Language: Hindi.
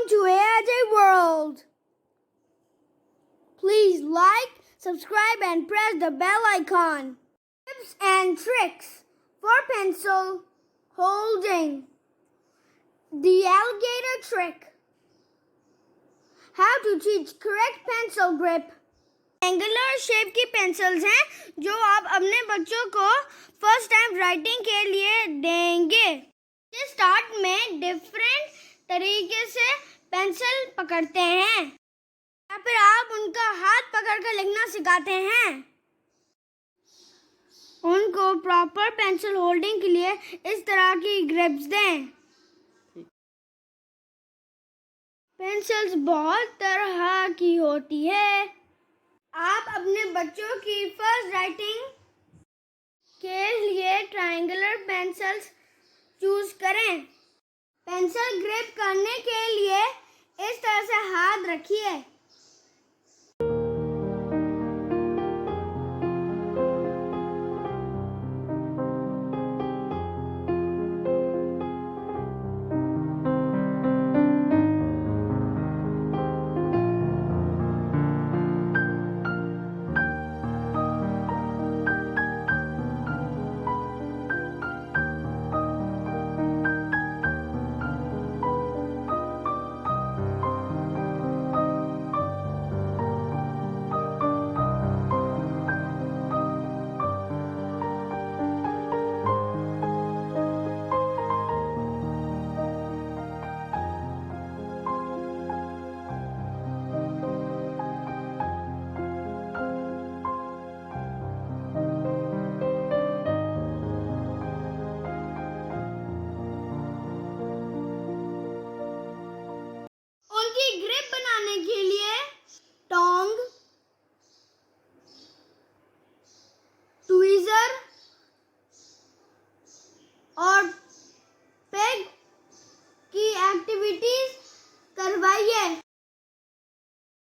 Welcome to AIJ World. Please like, subscribe and press the bell icon. Tips and tricks for pencil holding. The alligator trick. How to teach correct pencil grip. Triangular shape की पेंसिल्स हैं जो आप अपने बच्चों को फर्स्ट टाइम राइटिंग के लिए देंगे। स्टार्ट में डिफरेंट तरीके से पेंसिल पकड़ते हैं या फिर आप उनका हाथ पकड़कर लिखना सिखाते हैं। उनको प्रॉपर पेंसिल होल्डिंग के लिए इस तरह की ग्रिप्स दें। पेंसिल्स बहुत तरह की होती है। आप अपने बच्चों की फर्स्ट राइटिंग के लिए ट्रायंगुलर पेंसिल्स चूज करें। पेंसिल ग्रिप करने के